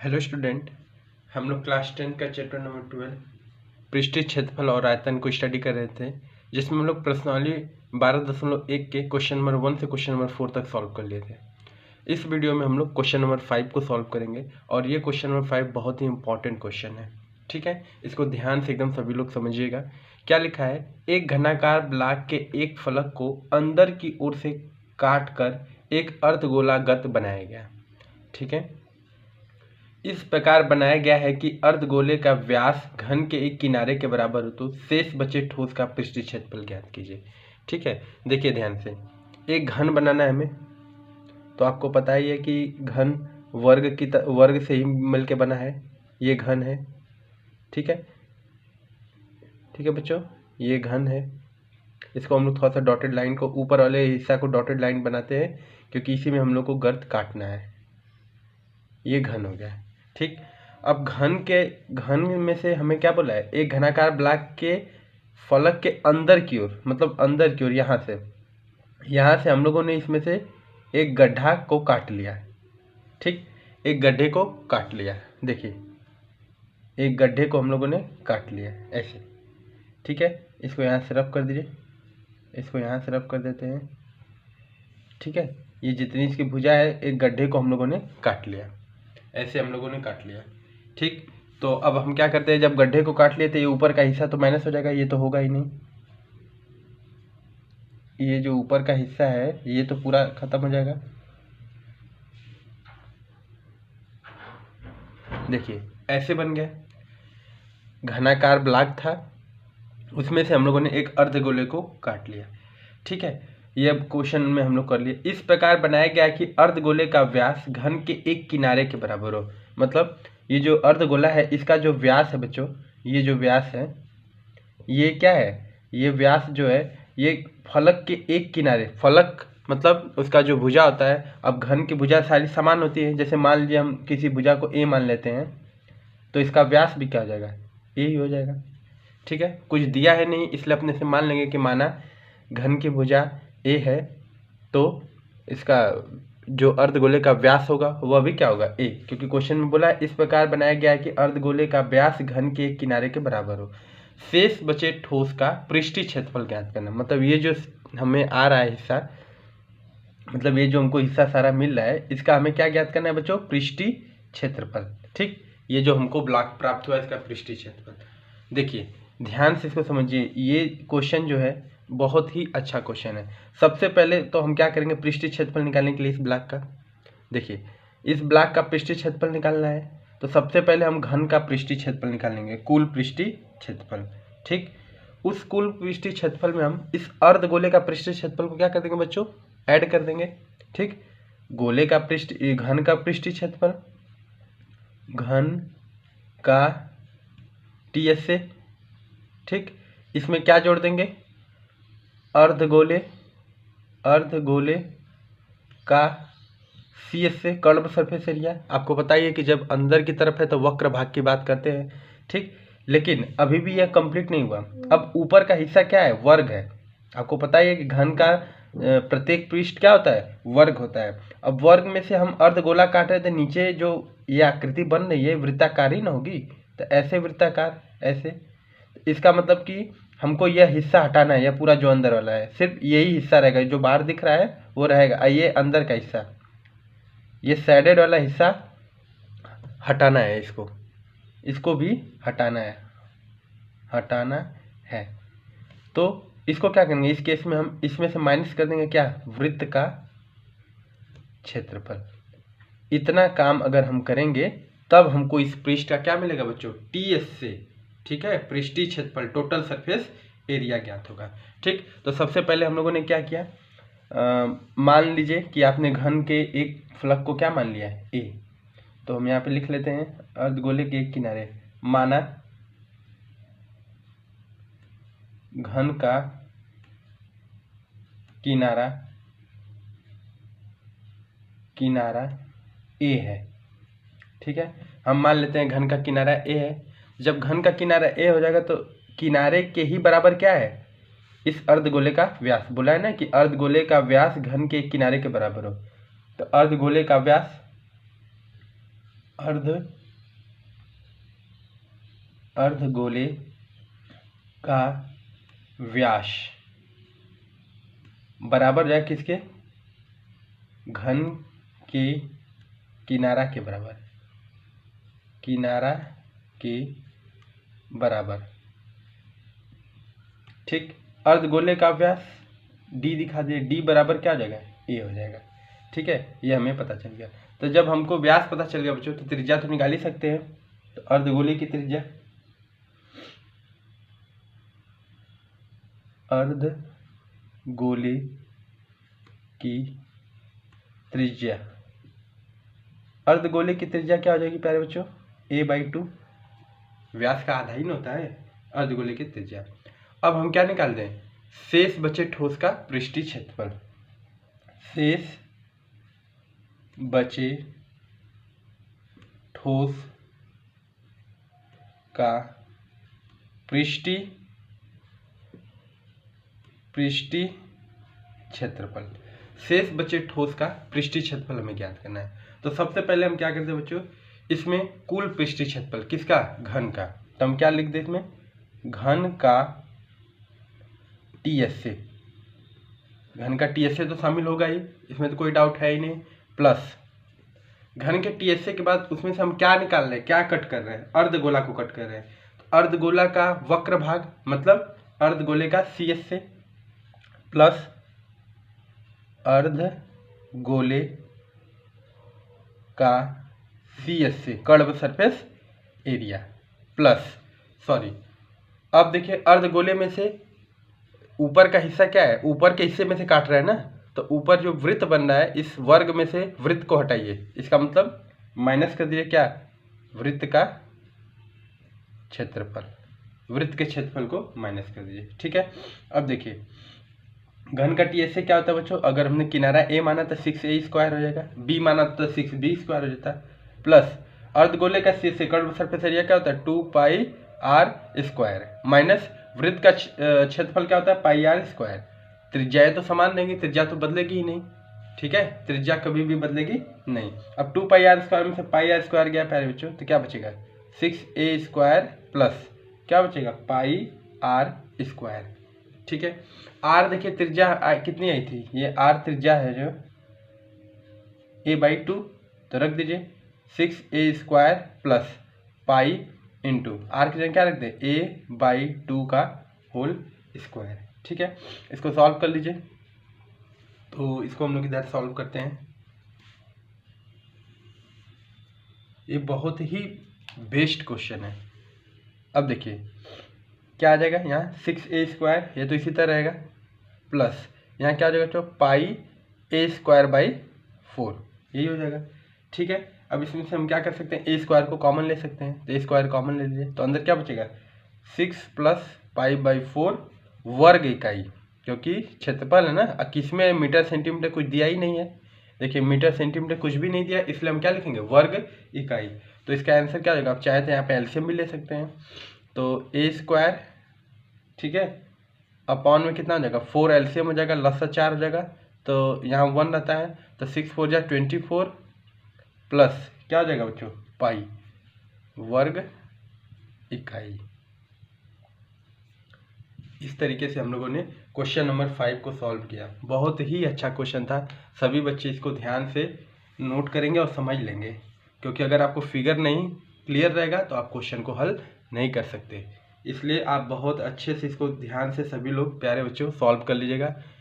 Hello student, हम लोग class 10 का चैप्टर नंबर 12 पृष्ठीय क्षेत्रफल और आयतन को स्टडी कर रहे थे, जिसमें हम लोग प्रश्नावली 12.1 के क्वेश्चन नंबर 1 से क्वेश्चन नंबर 4 तक सॉल्व कर लिए थे। इस वीडियो में हम लोग क्वेश्चन नंबर 5 को सॉल्व करेंगे और ये क्वेश्चन नंबर 5 बहुत ही इंपॉर्टेंट क्वेश्चन है। ठीक है, इसको ध्यान से एकदम सभी लोग समझिएगा। क्या लिखा है? एक घनाकार ब्लॉक के एक फलक को अंदर की ओर से काट कर एक अर्धगोलागत बनाया गया। ठीक है, इस प्रकार बनाया गया है कि अर्धगोले का व्यास घन के एक किनारे के बराबर हो तो शेष बचे ठोस का पृष्ठीय क्षेत्रफल ज्ञात कीजिए। ठीक है, देखिए ध्यान से, एक घन बनाना है हमें, तो आपको पता ही है कि घन वर्ग से ही मिल के बना है। ये घन है। ठीक है, ठीक है बच्चों, ये घन है। इसको हम लोग थोड़ा सा डॉटेड लाइन को, ऊपर वाले हिस्सा को डॉटेड लाइन बनाते हैं क्योंकि इसी में हम लोग को गर्त काटना है। ये घन हो गया। ठीक, अब घन में से हमें क्या बोला है? एक घनाकार ब्लॉक के फलक के अंदर की ओर, मतलब अंदर की ओर, यहाँ से हम लोगों ने इसमें से एक गड्ढा को काट लिया है। ठीक, एक गड्ढे को काट लिया। देखिए, एक गड्ढे को हम लोगों ने काट लिया ऐसे। ठीक है, इसको यहाँ से रब कर दीजिए, इसको यहाँ से रब कर देते हैं। ठीक है, ये जितनी इसकी भुजा है, एक गड्ढे को हम लोगों ने काट लिया, ऐसे हम लोगों ने काट लिया। ठीक, तो अब हम क्या करते हैं, जब गड्ढे को काट लिए तो ये ऊपर का हिस्सा तो माइनस हो जाएगा, ये तो होगा ही नहीं। ये जो ऊपर का हिस्सा है ये तो पूरा खत्म हो जाएगा। देखिए, ऐसे बन गया। घनाकार ब्लॉक था, उसमें से हम लोगों ने एक अर्धगोले को काट लिया। ठीक है, ये अब क्वेश्चन में हम लोग कर लिए। इस प्रकार बनाया गया कि अर्धगोले का व्यास घन के एक किनारे के बराबर हो। मतलब ये जो अर्धगोला है, इसका जो व्यास है बच्चों, ये जो व्यास है, ये क्या है? ये व्यास जो है, ये फलक के एक किनारे, फलक मतलब उसका जो भुजा होता है। अब घन की भुजा सारी समान होती है। जैसे मान लीजिए हम किसी भुजा को ए मान लेते हैं, तो इसका व्यास भी क्या हो जाएगा? ए ही हो जाएगा। ठीक है, कुछ दिया है नहीं, इसलिए अपने से मान लेंगे कि माना घन की भुजा ए है, तो इसका जो अर्धगोले का व्यास होगा वह भी क्या होगा? ए, क्योंकि क्वेश्चन में बोला है इस प्रकार बनाया गया है कि अर्धगोले का व्यास घन के एक किनारे के बराबर हो। शेष बचे ठोस का पृष्ठीय क्षेत्रफल ज्ञात करना। मतलब ये जो हमें आ रहा है हिस्सा, मतलब ये जो हमको हिस्सा सारा मिल रहा है, इसका हमें क्या ज्ञात करना है बच्चों? पृष्ठीय क्षेत्रफल। ठीक, ये जो हमको ब्लॉक प्राप्त हुआ इसका पृष्ठीय क्षेत्रफल। देखिए ध्यान से इसको समझिए, ये क्वेश्चन जो है बहुत ही अच्छा क्वेश्चन है। सबसे पहले तो हम क्या करेंगे पृष्ठीय क्षेत्रफल निकालने के लिए इस ब्लॉक का? देखिए, इस ब्लॉक का पृष्ठीय क्षेत्रफल निकालना है, तो सबसे पहले हम घन का पृष्ठीय क्षेत्रफल निकालेंगे, कुल पृष्ठीय क्षेत्रफल। ठीक, उस कुल पृष्ठीय क्षेत्रफल में हम इस अर्धगोले का पृष्ठीय क्षेत्रफल को क्या कर देंगे बच्चों? ऐड कर देंगे। ठीक, गोले का घन का पृष्ठीय क्षेत्रफल, घन का टीएस से। ठीक, इसमें क्या जोड़ देंगे? अर्धगोले का सी एस से, कर्व सरफेस एरिया। आपको पता ही है कि जब अंदर की तरफ है तो वक्र भाग की बात करते हैं। ठीक, लेकिन अभी भी यह कंप्लीट नहीं हुआ। अब ऊपर का हिस्सा क्या है? वर्ग है। आपको पता ही है कि घन का प्रत्येक पृष्ठ क्या होता है? वर्ग होता है। अब वर्ग में से हम अर्धगोला काट रहे थे, नीचे जो ये आकृति बन रही है वृत्ताकार ही ना होगी, तो ऐसे वृत्ताकार, ऐसे। इसका मतलब कि हमको यह हिस्सा हटाना है, यह पूरा जो अंदर वाला है, सिर्फ यही हिस्सा रहेगा, जो बाहर दिख रहा है वो रहेगा। ये अंदर का हिस्सा, ये सैडेड वाला हिस्सा हटाना है, इसको भी हटाना है। तो इसको क्या करेंगे? इस केस में हम इसमें से माइनस कर देंगे क्या? वृत्त का क्षेत्रफल। इतना काम अगर हम करेंगे तब हमको इस पृष्ठ का क्या मिलेगा बच्चों? टीएस से। ठीक है, पृष्ठीय क्षेत्रफल, टोटल सरफेस एरिया ज्ञात होगा। ठीक, तो सबसे पहले हम लोगों ने क्या किया? मान लीजिए कि आपने घन के एक फलक को क्या मान लिया है? ए। तो हम यहाँ पे लिख लेते हैं अर्धगोले के एक किनारे, माना घन का किनारा ए है। ठीक है, हम मान लेते हैं घन का किनारा ए है। जब घन का किनारा ए हो जाएगा तो किनारे के ही बराबर क्या है? इस अर्धगोले का व्यास। बोला है ना कि अर्धगोले का व्यास घन के एक किनारे के बराबर हो, तो अर्धगोले का व्यास अर्धगोले का व्यास बराबर जाए किसके, घन के किनारा के बराबर, किनारा के बराबर। ठीक, अर्धगोले का व्यास डी दिखा दिए, डी बराबर क्या हो जाएगा, ए हो जाएगा। ठीक है, ये हमें पता चल गया। तो जब हमको व्यास पता चल गया बच्चों, तो त्रिज्या तो निकाल ही सकते हैं। तो अर्धगोले की त्रिज्या, अर्धगोले की त्रिज्या, अर्धगोले की त्रिज्या क्या हो जाएगी प्यारे बच्चों, a/2। व्यास का आधा ही न होता है अर्धगोले की त्रिज्या। अब हम क्या निकाल दें, शेष बचे ठोस का पृष्ठीय क्षेत्रफल। शेष बचे ठोस का पृष्ठीय क्षेत्रफल, शेष बचे ठोस का पृष्ठीय क्षेत्रफल हमें ज्ञात करना है। तो सबसे पहले हम क्या करते हैं बच्चों, इसमें कुल पृष्ठीय क्षेत्रफल किसका, घन का। तो हम क्या लिख दें इसमें, घन का TSA, घन का TSA तो शामिल होगा ही, इसमें तो कोई डाउट है ही नहीं, प्लस घन के TSA के बाद उसमें से हम क्या निकाल रहे हैं, क्या कट कर रहे हैं, अर्धगोला को कट कर रहे हैं। तो अर्धगोला का वक्र भाग मतलब अर्धगोले का CSA प्लस अर्धगोले का CSA curve surface area plus, sorry, अब देखिए अर्धगोले में से ऊपर का हिस्सा क्या है, ऊपर के हिस्से में से काट रहा है ना, तो ऊपर जो वृत्त बन रहा है, इस वर्ग में से वृत्त को हटाइए, इसका मतलब माइनस कर दीजिए क्या, वृत्त का क्षेत्रफल, वृत्त के क्षेत्रफल को माइनस कर दीजिए। ठीक है, अब देखिए घन का TSA क्या होता है बच्चों, अगर हमने किनारा A माना तो 6A² हो जाएगा, B माना तो 6B² हो जाता है, प्लस अर्धगोले का CSA कर्व सरफेस एरिया क्या होता है, 2πr² माइनस वृत्त का क्षेत्रफल क्या होता है, πr²। त्रिज्याएं तो समान रहेंगी, त्रिज्या तो बदलेगी ही नहीं। ठीक है, त्रिज्या कभी भी बदलेगी नहीं। अब 2πr² में से πr² गया प्यारे बच्चों, तो क्या बचेगा, 6A² प्लस क्या बचेगा, πr²। ठीक है, r देखिए त्रिज्या कितनी आई थी, ये r त्रिज्या है जो a/2, तो रख दीजिए 6A² plus pi into are की जगह क्या रख दें, a/2 का होल स्क्वायर। ठीक है, इसको सॉल्व कर लीजिए। तो इसको हम लोग इधर सॉल्व करते हैं। ये बहुत ही बेस्ट क्वेश्चन है। अब देखिए क्या आ जाएगा, यहाँ 6A², ये तो इसी तरह रहेगा, प्लस यहाँ क्या हो जाएगा, तो πA²/4 यही हो जाएगा। ठीक है, अब इसमें से हम क्या कर सकते हैं, A² को कॉमन ले सकते हैं, तो A² कॉमन ले लीजिए, तो अंदर क्या बचेगा, 6 + π/4 वर्ग इकाई, क्योंकि क्षेत्रफल है ना, किसमें मीटर सेंटीमीटर कुछ दिया ही नहीं है। देखिए मीटर सेंटीमीटर कुछ भी नहीं दिया, इसलिए हम क्या लिखेंगे, वर्ग इकाई। तो इसका आंसर क्या होगा, आप चाहे तो यहाँ पे एलसीएम भी ले सकते हैं। तो A², ठीक है, अपॉन में कितना हो जाएगा, 4 एलसीएम हो जाएगा, लसा 4 हो जाएगा, तो यहाँ 1 रहता है, तो 6 4 जा 24 प्लस क्या हो जाएगा बच्चों, पाई वर्ग इकाई। इस तरीके से हम लोगों ने क्वेश्चन नंबर 5 को सॉल्व किया। बहुत ही अच्छा क्वेश्चन था, सभी बच्चे इसको ध्यान से नोट करेंगे और समझ लेंगे, क्योंकि अगर आपको फिगर नहीं क्लियर रहेगा तो आप क्वेश्चन को हल नहीं कर सकते। इसलिए आप बहुत अच्छे से इसको ध्यान से सभी लोग प्यारे बच्चों सॉल्व कर लीजिएगा।